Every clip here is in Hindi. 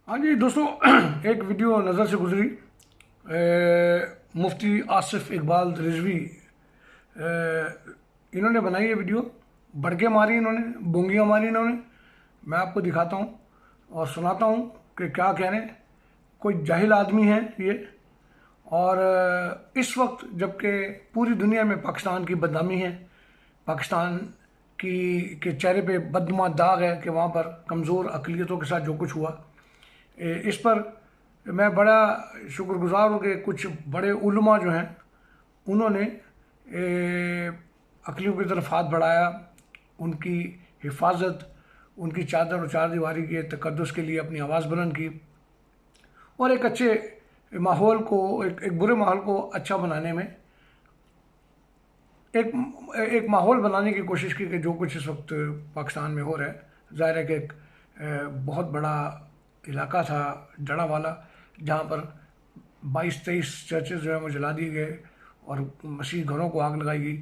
हाँ जी दोस्तों, एक वीडियो नज़र से गुजरी। मुफ्ती आसिफ इकबाल रिजवी इन्होंने बनाई ये वीडियो। बड़के मारी इन्होंने, बोंगियाँ मारी इन्होंने। मैं आपको दिखाता हूँ और सुनाता हूँ कि क्या कह रहे हैं। कोई जाहिल आदमी है ये। और इस वक्त जबकि पूरी दुनिया में पाकिस्तान की बदनामी है, पाकिस्तान की के चेहरे पे बदनुमा दाग है कि वहाँ पर कमज़ोर अक़लियतों के साथ जो कुछ हुआ, इस पर मैं बड़ा शुक्रगुजार हूँ कि कुछ बड़े उलमा जो हैं उन्होंने अक़लियों की तरफ हाथ बढ़ाया, उनकी हिफाजत, उनकी चादर और चार दीवारी के तक़द्दुस के लिए अपनी आवाज़ बुलंद की और एक अच्छे माहौल को, एक बुरे माहौल को अच्छा बनाने में एक माहौल बनाने की कोशिश की कि जो कुछ इस वक्त पाकिस्तान में हो रहा है। ज़ाहिर है कि एक बहुत बड़ा इलाका था जड़ा वाला, जहाँ पर 22-23 चर्चेज जो है वो जला दिए गए और मसीह घरों को आग लगाई गई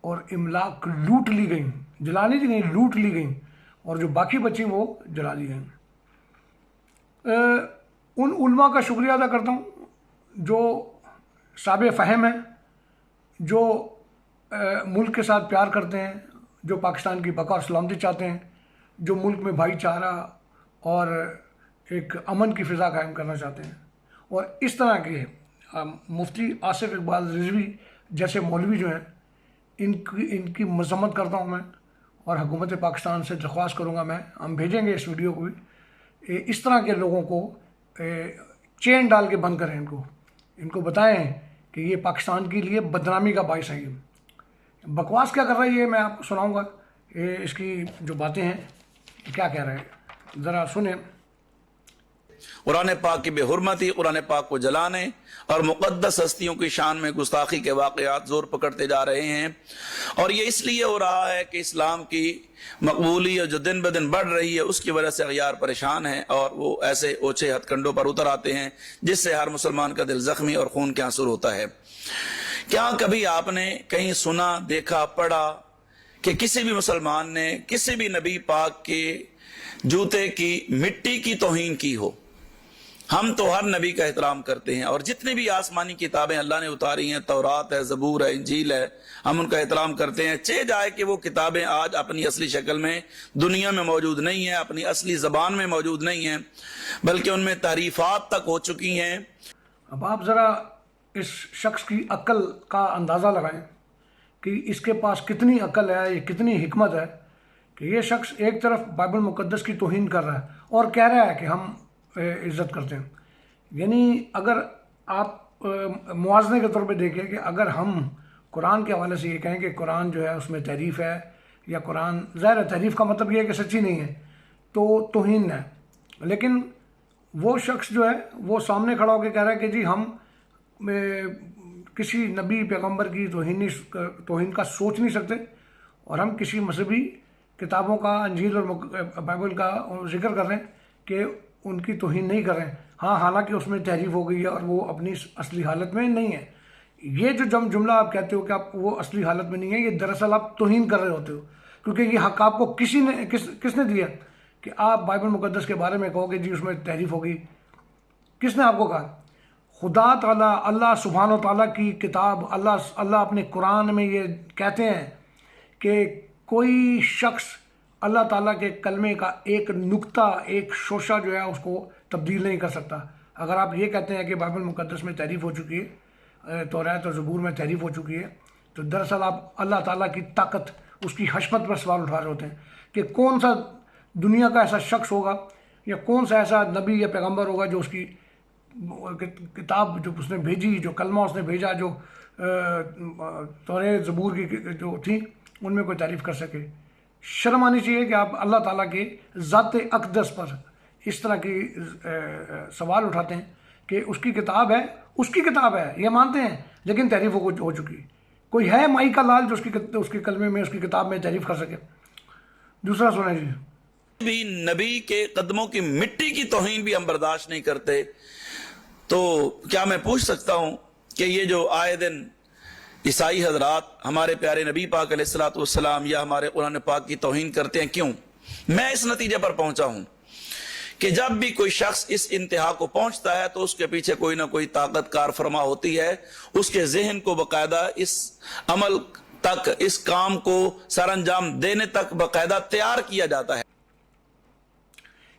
और इमलाक लूट ली गई, जला नहीं दी गई, लूट ली गई और जो बाकी बची वो जला दी गई। उन उलमा का शुक्रिया अदा करता हूँ जो साबिर फ़हम है, जो मुल्क के साथ प्यार करते हैं, जो पाकिस्तान की बका और सलामती चाहते हैं, जो मुल्क में भाईचारा और एक अमन की फ़िज़ा कायम करना चाहते हैं। और इस तरह के मुफ्ती आसिफ इकबाल रिजवी जैसे मौलवी जो हैं, इनकी मज़म्मत करता हूँ मैं और हुकूमत पाकिस्तान से दरख्वास्त करूँगा, हम भेजेंगे इस वीडियो को भी। इस तरह के लोगों को चेन डाल के बंद करें, इनको बताएं कि ये पाकिस्तान के लिए बदनामी का बायस है। ये बकवास क्या कर रही है मैं आपको सुनाऊंगा इसकी जो बातें हैं क्या कह रहे हैं, ज़रा सुने। कुरान पाक की बेहुरमती, कुरान पाक को जलाने और मुक़द्दस हस्तियों की शान में गुस्ताखी के वाक़यात जोर पकड़ते जा रहे हैं। और ये इसलिए हो रहा है कि इस्लाम की मकबूलियत जो दिन ब दिन बढ़ रही है उसकी वजह से अगयार परेशान हैं और वो ऐसे ओछे हथकंडों पर उतर आते हैं जिससे हर मुसलमान का दिल जख्मी और खून के आंसू होता है। क्या कभी आपने कहीं सुना, देखा, पढ़ा कि किसी भी मुसलमान ने किसी भी नबी पाक के जूते की मिट्टी की तौहीन की हो? हम तो हर नबी का एहतराम करते हैं और जितनी भी आसमानी किताबें अल्लाह ने उतारी हैं, तौरात है, ज़बूर है, इंजील है, हम उनका एहतराम करते हैं। चे जाए कि वो किताबें आज अपनी असली शक्ल में दुनिया में मौजूद नहीं है, अपनी असली ज़बान में मौजूद नहीं है, बल्कि उनमें तारीफ़ात तक हो चुकी हैं। अब आप ज़रा इस शख्स की अक्ल का अंदाज़ा लगाएं कि इसके पास कितनी अक्ल है, ये कितनी हिकमत है कि ये शख्स एक तरफ बाइबल मुक़द्दस की तौहीन कर रहा है और कह रहा है कि हम इज़्ज़त करते हैं। यानी अगर आप मुआवजे के तौर पे देखें कि अगर हम कुरान के हवाले से ये कहें कि कुरान जो है उसमें तहरीफ़ है या कुरान, ज़ाहिर है तहरीफ़ का मतलब ये है कि सच्ची नहीं है, तो तौहीन है। लेकिन वो शख्स जो है वो सामने खड़ा होकर कह रहा है कि जी हम किसी नबी पैगंबर की तौहीन का सोच नहीं सकते और हम किसी मजहबी किताबों का, अंजील और बाइबल का जिक्र कर रहे हैं कि उनकी तौहीन नहीं कर रहे हैं। हाँ, हालांकि उसमें तहरीफ हो गई है और वो अपनी असली हालत में नहीं है। ये जो जुमला आप कहते हो कि आप वो असली हालत में नहीं है, ये दरअसल आप तौहीन कर रहे होते हो, क्योंकि ये हक आपको किसने दिया कि आप बाइबल मुक़द्दस के बारे में कहोगे जी उसमें तहरीफ हो गई? किसने आपको कहा? खुदा ताला, अल्लाह सुब्हानो ताला की किताब, अल्लाह अपने कुरान में ये कहते हैं कि कोई शख्स अल्लाह ताला के कलमे का एक नुक्ता, एक शोशा जो है उसको तब्दील नहीं कर सकता। अगर आप ये कहते हैं कि बाइबल मुक़द्दस में तहरीफ हो चुकी है, तौरात और ज़बूर में तहरीफ हो चुकी है, तो दरअसल आप अल्लाह ताला की ताकत, उसकी हशमत पर सवाल उठा रहे होते हैं कि कौन सा दुनिया का ऐसा शख्स होगा या कौन सा ऐसा नबी या पैगम्बर होगा जो उसकी किताब जो उसने भेजी, जो कलमा उसने भेजा, जो तौरात ज़बूर की जो थी उनमें कोई तारीफ़ कर सके। शर्म आनी चाहिए कि आप अल्लाह ताला के ज़ात अक़दस पर इस तरह की सवाल उठाते हैं कि उसकी किताब है, ये मानते हैं, लेकिन तहरीफ हो चुकी। कोई है माई का लाल जो उसके कलमे में, उसकी किताब में तहरीफ कर सके? दूसरा सुना जी। भी नबी के कदमों की मिट्टी की तौहीन भी हम बर्दाश्त नहीं करते, तो क्या मैं पूछ सकता हूं कि ये जो आए दिन ईसाई हजरात हमारे प्यारे नबी पाक अलैहिस्सलाम या हमारे कुरान पाक की तौहीन करते हैं, क्यों? मैं इस नतीजे पर पहुंचा हूं कि जब भी कोई शख्स इस इंतहा को पहुंचता है तो उसके पीछे कोई ना कोई ताकत कार फरमा होती है, उसके जहन को बाकायदा इस अमल तक, इस काम को सरअंजाम देने तक बाकायदा तैयार किया जाता है।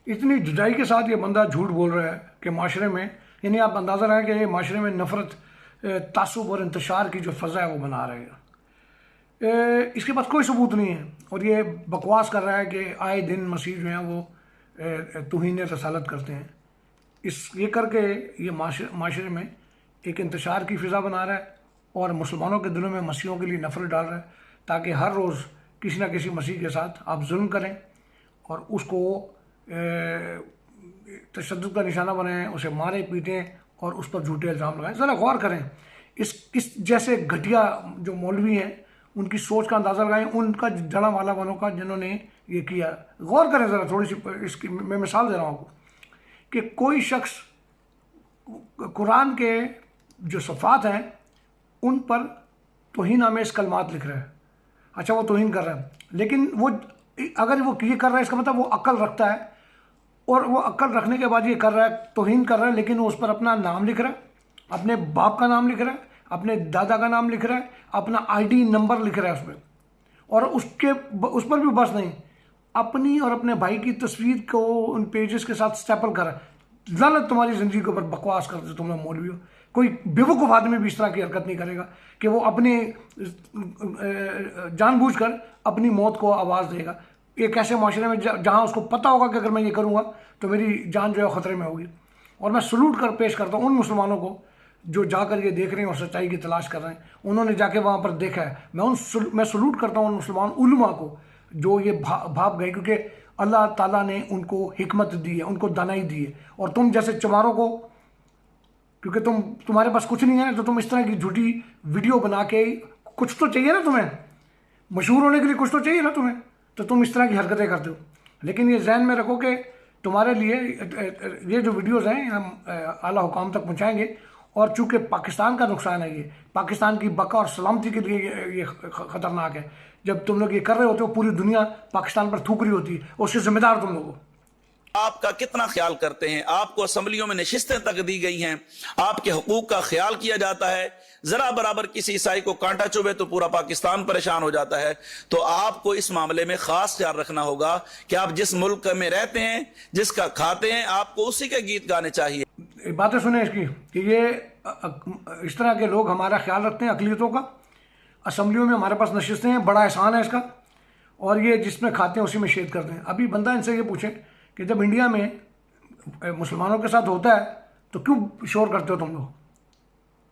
इतनी जुदाई के साथ ये बंदा झूठ बोल रहा है कि माशरे में, यानी आप अंदाज़ा रहे कि ये माशरे में नफ़रत, तासुब और इंतशार की जो फ़ज़ा है वो बना रहे हैं। इसके पास कोई सबूत नहीं है और ये बकवास कर रहा है कि आए दिन मसीह जो हैं वो तौहीन रसालत करते हैं। ये करके ये माशरे में एक इंतशार की फ़िज़ा बना रहा है और मुसलमानों के दिलों में मसीहों के लिए नफ़रत डाल रहा है, ताकि हर रोज़ किसी न किसी मसीह के साथ आप जुल्म करें और उसको तशद्दुद का निशाना बनाएं, उसे मारें पीटें और उस पर झूठे इल्ज़ाम लगाएं। ज़रा गौर करें, इस जैसे घटिया जो मौलवी हैं उनकी सोच का अंदाज़ा लगाएं, उनका जड़ा वाला वालों का जिन्होंने ये किया। गौर करें ज़रा, थोड़ी सी इसकी मैं मिसाल दे रहा हूँ आपको कि कोई शख्स कुरान के जो सफ़ात हैं उन पर तौहीन आमेज़ कलमात लिख रहा है। अच्छा, वो तौहीन कर रहा है, लेकिन वो अगर वो ये कर रहा है इसका मतलब वो अक्ल रखता है, और वो अक्ल रखने के बाद ये कर रहा है, तौहीन कर रहा है, लेकिन वो उस पर अपना नाम लिख रहा है, अपने बाप का नाम लिख रहा है, अपने दादा का नाम लिख रहा है, अपना आईडी नंबर लिख रहा है उस पर, और उस पर भी बस नहीं, अपनी और अपने भाई की तस्वीर को उन पेजेस के साथ स्टेपल कर रहा है। लानत तुम्हारी ज़िंदगी के ऊपर, बकवास करते तुम लोग मौलवी हो। कोई बेवकूफ़ आदमी भी इस तरह की हरकत नहीं करेगा कि वो अपने जानबूझकर अपनी मौत को आवाज़ देगा एक ऐसे माशरे में जहाँ उसको पता होगा कि अगर मैं ये करूँगा तो मेरी जान जो है ख़तरे में होगी। और मैं सलूट कर पेश करता हूँ उन मुसलमानों को जो जाकर ये देख रहे हैं और सच्चाई की तलाश कर रहे हैं, उन्होंने जाके वहाँ पर देखा है। मैं सलूट करता हूँ उन मुसलमान उलमा को जो ये भाग गए, क्योंकि अल्लाह ताला ने उनको हिकमत दी है, उनको दानाई दी है। और तुम जैसे चमारों को, क्योंकि तुम्हारे पास कुछ नहीं है तो तुम इस तरह की झूठी वीडियो बना के, कुछ तो चाहिए ना तुम्हें, मशहूर होने के लिए कुछ तो चाहिए ना तुम्हें, तो तुम इस तरह की हरकतें करते हो। लेकिन ये जहन में रखो कि तुम्हारे लिए ये जो वीडियोज़ हैं हम आला हुकाम तक पहुँचाएँगे, और चूँकि पाकिस्तान का नुकसान है, ये पाकिस्तान की बका और सलामती के लिए ये ख़तरनाक है। जब तुम लोग ये कर रहे होते हो पूरी दुनिया पाकिस्तान पर थूक रही होती है, उसके जिम्मेदार तुम लोग हो। आपका कितना ख्याल करते हैं? आपको असम्बलियों में नशिस्तें तक दी गई हैं, आपके हुकूक का ख्याल किया जाता है। जरा बराबर किसी ईसाई को कांटा चुभे तो पूरा पाकिस्तान परेशान हो जाता है। तो आपको इस मामले में खास ख्याल रखना होगा कि आप जिस मुल्क में रहते हैं, जिसका खाते हैं, आपको उसी के गीत गाने चाहिए। बातें सुने इसकी कि ये इस तरह के लोग हमारा ख्याल रखते हैं अकलियतों का। असम्बलियों में हमारे पास नशिस्तें हैं, बड़ा एहसान है इसका, और ये जिसमें खाते हैं उसी में शेद करते हैं। अभी बंदा इनसे ये पूछे कि जब इंडिया में मुसलमानों के साथ होता है तो क्यों शोर करते हो तुम लोग,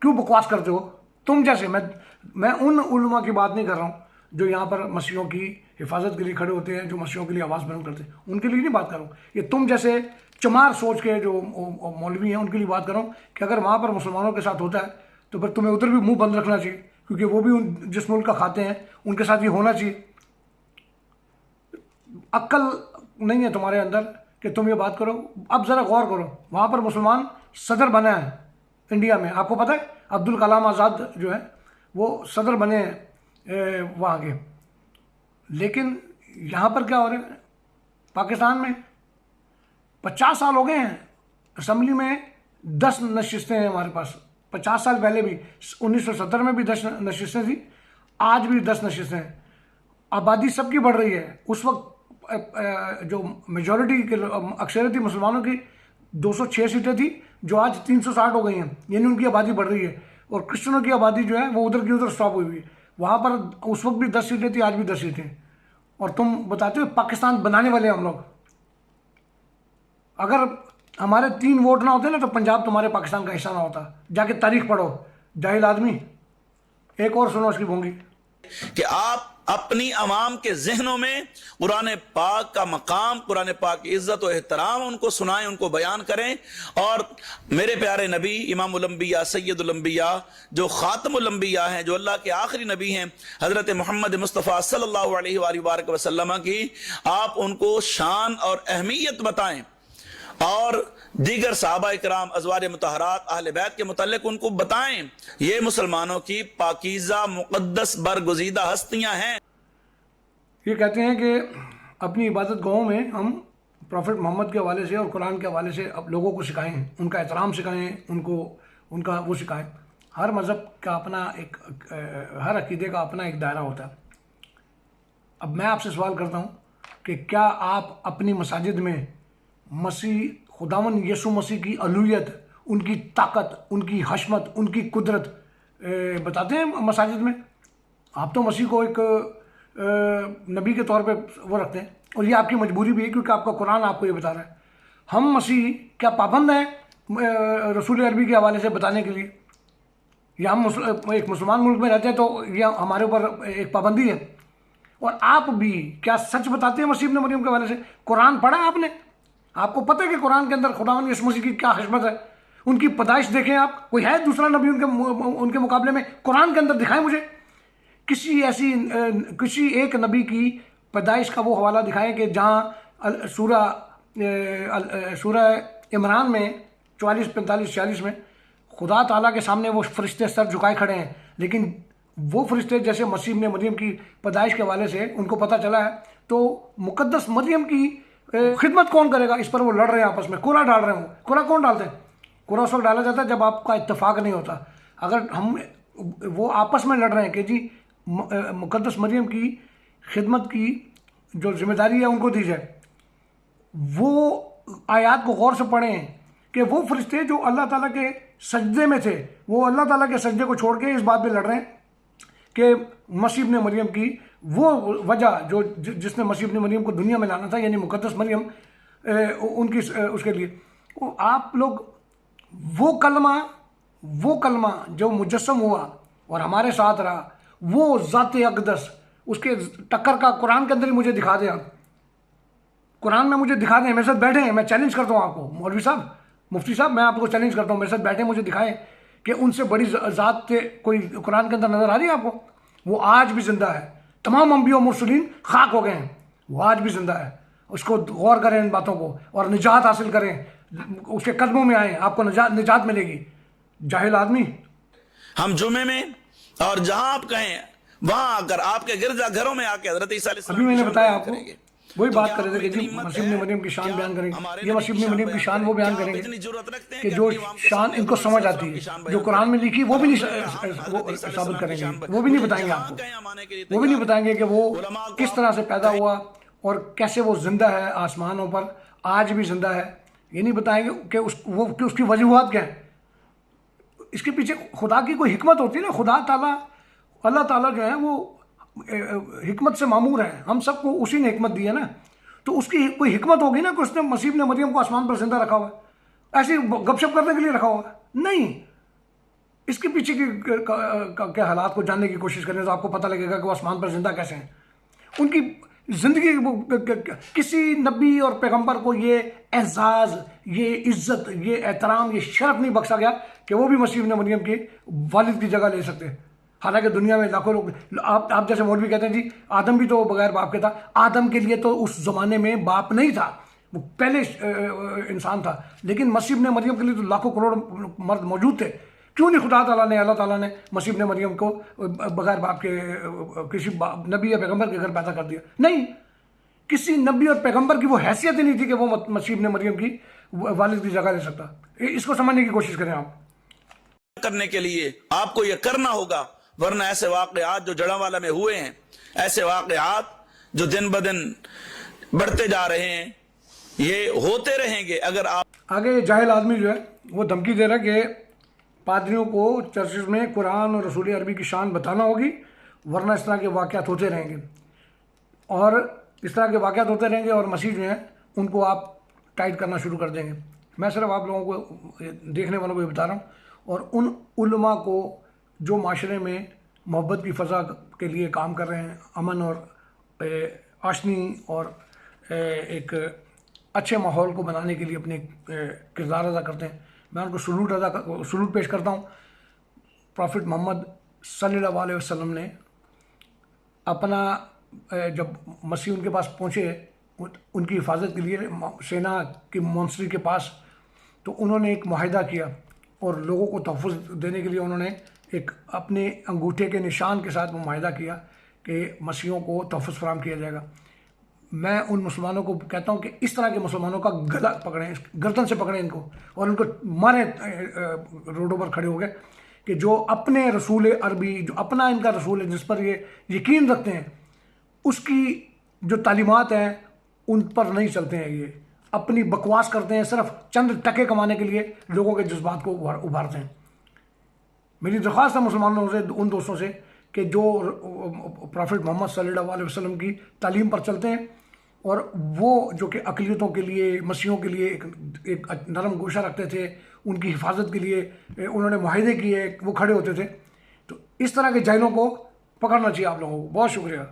क्यों बकवास करते हो? तुम जैसे, मैं उन उलमा की बात नहीं कर रहा हूँ जो यहाँ पर मसीहों की हिफाजत के लिए खड़े होते हैं, जो मसीहों के लिए आवाज़ बुलंद करते हैं, उनके लिए नहीं बात कर रहा हूँ। ये तुम जैसे चमार सोच के जो मौलवी हैं उनके लिए बात कर रहा हूँ कि अगर वहाँ पर मुसलमानों के साथ होता है तो फिर तुम्हें उधर भी मुंह बंद रखना चाहिए, क्योंकि वो भी जिस मुल्क का खाते हैं उनके साथ ये होना चाहिए। अक्ल नहीं है तुम्हारे अंदर कि तुम ये बात करो। अब ज़रा गौर करो, वहाँ पर मुसलमान सदर बना है इंडिया में, आपको पता है अब्दुल कलाम आज़ाद जो है वो सदर बने हैं वहाँ के। लेकिन यहाँ पर क्या हो रहा है, पाकिस्तान में 50 साल हो गए हैं, असम्बली में 10 नशिस्तें हैं हमारे पास। 50 साल पहले भी 1970 में भी 10 नशिस्तें थी, आज भी 10 नशिस्तें हैं। आबादी सबकी बढ़ रही है। उस वक्त जो मेजॉरिटी के अक्सरियती मुसलमानों की 206 सीटें थी जो आज 360 हो गई हैं, यानी उनकी आबादी बढ़ रही है। और क्रिश्चियनों की आबादी जो है वो उधर की उधर स्टॉप हुई है। वहाँ पर उस वक्त भी 10 सीटें थी, आज भी 10 सीटें। और तुम बताते हो पाकिस्तान बनाने वाले हम लोग। अगर हमारे 3 वोट ना होते ना तो पंजाब तुम्हारे पाकिस्तान का हिस्सा ना होता। जाके तारीख पढ़ो, जाहिल आदमी। एक और सुनो इसकी भूंगी कि आप अपनी अवाम के जहनों में कुरान पाक का मकाम, कुरान पाक की इज्जत और एहतराम उनको सुनाएं, उनको बयान करें। और मेरे प्यारे नबी इमामुल अंबिया सैयदुल अंबिया जो खातमुल अंबिया हैं, जो अल्लाह के आखिरी नबी हैं, हजरत मोहम्मद मुस्तफ़ा सल्लल्लाहु अलैहि वसल्लम की आप उनको शान और अहमियत बताएं, और दीगर साहबा इकराम अज़वाज मुतहरात अहले बैत के मुतल्लिक उनको बताएं। ये मुसलमानों की पाकीज़ा मुक़द्दस बरगुज़ीदा हस्तियां हैं। ये कहते हैं कि अपनी इबादत गाहों में हम प्रॉफिट मोहम्मद के हवाले से और कुरान के हवाले से अब लोगों को सिखाएं, उनका एहतराम सिखाएं, उनको उनका वो सिखाएं। हर मज़हब का अपना एक हर अकीदे का अपना एक दायरा होता है। अब मैं आपसे सवाल करता हूँ कि क्या आप अपनी मसाजिद में मसीह खुदावन यसु मसीह की अलूहियत, उनकी ताकत, उनकी हशमत, उनकी कुदरत बताते हैं मसाजिद में? आप तो मसीह को एक नबी के तौर पे वो रखते हैं, और ये आपकी मजबूरी भी है क्योंकि आपका कुरान आपको ये बता रहा है। हम मसीह क्या पाबंद हैं रसूल अरबी के हवाले से बताने के लिए? या हम एक मुसलमान मुल्क में रहते हैं तो यह हमारे ऊपर एक पाबंदी है? और आप भी क्या सच बताते हैं मसीह इब्न मरियम के हवाले से? कुरान पढ़ा आपने? आपको पता है कि कुरान के अंदर खुदावंद यीशु मसीह की क्या हशमत है? उनकी पैदाइश देखें आप, कोई है दूसरा नबी उनके मुकाबले में? कुरान के अंदर दिखाएं मुझे किसी एक नबी की पैदाइश का वो हवाला दिखाएं कि जहाँ सूरा इमरान में 44, 45, 46 में खुदा ताला के सामने वो फरिश्ते सर झुकाए खड़े हैं, लेकिन वो फरिश्ते जैसे मसीह ने मरियम की पैदाइश के हवाले से उनको पता चला है, तो मुकद्दस मरियम की खिदमत कौन करेगा? इस पर वो लड़ रहे हैं आपस में, कुरा डाल रहे हैं। कुरा कौन डालते हैं? कुरा उस वक्त डाला जाता है जब आपका इत्तेफाक नहीं होता। अगर हम वो आपस में लड़ रहे हैं कि जी मुकद्दस मरियम की खिदमत की जो जिम्मेदारी है उनको दी जाए, वो आयत को गौर से पढ़ें कि वो फरिश्ते जो अल्लाह ताला के सजदे में थे, वो अल्लाह ताला के सजदे को छोड़ के इस बात पे लड़ रहे हैं कि मसीह इब्न मरियम की वो वजह जो जिसने मसीह इब्न मरियम को दुनिया में लाना था, यानी मुकद्दस मरियम, उनकी उसके लिए आप लोग वो कलमा जो मुजस्सम हुआ और हमारे साथ रहा, वो ज़ात-ए अक़दस, उसके टक्कर का कुरान के अंदर ही मुझे दिखा दे। आप कुरान में मुझे दिखा दें, मेरे साथ बैठे हैं, मैं चैलेंज करता हूँ आपको, मौलवी साहब, मुफ्ती साहब, मैं आपको चैलेंज करता हूँ, मेरे साथ बैठे मुझे दिखाएं कि उनसे बड़ी ज़ात कोई कुरान के अंदर नज़र आ रही है आपको? वो आज भी ज़िंदा है। तमाम अंबिया और मुरसलीन खाक हो गए हैं, वो आज भी ज़िंदा है। उसको गौर करें इन बातों को और निजात हासिल करें, उसके कदमों में आए, आपको निजात मिलेगी। जाहिल आदमी। हम जुमे में और जहां आप कहें वहां आकर आपके गिरजा घरों में आके हजरत ईसा अभी मैंने बताया आपको, वही बात कर रहे थे कि जी मसीह इब्न मरियम की शान बयान करेंगे, ये मसीह इब्न मरियम की शान वो बयान करेंगे कि जो शान इनको समझ आती है, जो कुरान में लिखी वो भी नहीं साबित करेंगे, वो भी नहीं बताएंगे आपको, वो भी नहीं बताएंगे कि वो किस तरह से पैदा हुआ और कैसे वो जिंदा है आसमानों पर, आज भी जिंदा है। ये नहीं बताएंगे कि उसकी वजूहात क्या है। इसके पीछे खुदा की कोई हिकमत होती है ना। खुदा ताला, अल्लाह ताला जो है वो हिकमत से मामूर है, हम सबको उसी ने हिकमत दी है ना, तो उसकी कोई हिकमत होगी ना कि उसने मसीह ने मरियम को आसमान पर जिंदा रखा हुआ है, ऐसे गपशप करने के लिए रखा हुआ है? नहीं, इसके पीछे के हालात को जानने की कोशिश करें तो आपको पता लगेगा कि वो आसमान पर जिंदा कैसे हैं। उनकी जिंदगी, किसी नबी और पैगंबर को ये एजाज, ये इज्जत, ये एहतराम, ये शरफ नहीं बख्शा गया कि वो भी मसीह ने मरियम के वालिद की जगह ले सकते। हालांकि दुनिया में लाखों लोग, आप जैसे मौलवी कहते हैं जी आदम भी तो बगैर बाप के था। आदम के लिए तो उस जमाने में बाप नहीं था, वो पहले इंसान था, लेकिन मसीह ने मरियम के लिए तो लाखों करोड़ मर्द मौजूद थे। क्यों नहीं खुदा ताला ने, अल्लाह ताला ने मसीह ने मरियम को बगैर बाप के किसी नबी या पैगंबर के घर पैदा कर दिया? नहीं, किसी नबी और पैगंबर की वो हैसियत ही नहीं थी कि वो मसीह ने मरियम की वालिद की जगह ले सकता। इसको समझने की कोशिश करें आप। करने के लिए आपको ये करना होगा, वरना ऐसे वाकयात जो जड़ावाला में हुए हैं, ऐसे वाकयात जो दिन ब दिन बढ़ते जा रहे हैं, ये होते रहेंगे। अगर आप आगे जाहिल आदमी जो है वो धमकी दे रहा है कि पादरियों को चर्चेज में कुरान और रसूल अरबी की शान बताना होगी, वरना इस तरह के वाक़यात होते रहेंगे और इस तरह के वाक़यात होते रहेंगे और मसीह जो हैं उनको आप टाइट करना शुरू कर देंगे। मैं सिर्फ आप लोगों को, देखने वालों को ये बता रहा हूँ, और उन उलमा को जो माशरे में मोहब्बत की फ़ज़ा के लिए काम कर रहे हैं, अमन और आशनी और एक अच्छे माहौल को बनाने के लिए अपने किरदार अदा करते हैं, मैं उनको सलूट पेश करता हूँ। प्रॉफिट मोहम्मद सल्लल्लाहु अलैहि वसल्लम ने अपना, जब मसीह उनके पास पहुँचे उनकी हिफाजत के लिए सेना की मॉन्स्ट्री के पास, तो उन्होंने एक मुआहिदा किया और लोगों को तहफ़्फ़ुज़ देने के लिए उन्होंने एक अपने अंगूठे के निशान के साथ वो मुआहिदा किया कि मसीहों को तहफ़्फ़ुज़ फराहम किया जाएगा। मैं उन मुसलमानों को कहता हूँ कि इस तरह के मुसलमानों का गला पकड़ें, गर्दन से पकड़ें इनको और उनको मारे रोडों पर खड़े हो गए कि जो अपने रसूल अरबी, जो अपना इनका रसूल है जिस पर ये यकीन रखते हैं, उसकी जो तालीमात हैं उन पर नहीं चलते हैं। ये अपनी बकवास करते हैं, सिर्फ चंद टके कमाने के लिए लोगों के जज्बात को उभारते हैं। मेरी दरख्वास्त है मुसलमानों से, उन दोस्तों से कि जो प्रॉफिट मोहम्मद सल्लल्लाहु अलैहि वसल्लम की तालीम पर चलते हैं और वो जो कि अक़लियतों के लिए, मसीहों के लिए एक नरम गोशा रखते थे, उनकी हिफाजत के लिए उन्होंने मुआहदे किए, वो खड़े होते थे। तो इस तरह के जाहिलों को पकड़ना चाहिए आप लोगों को। बहुत शुक्रिया।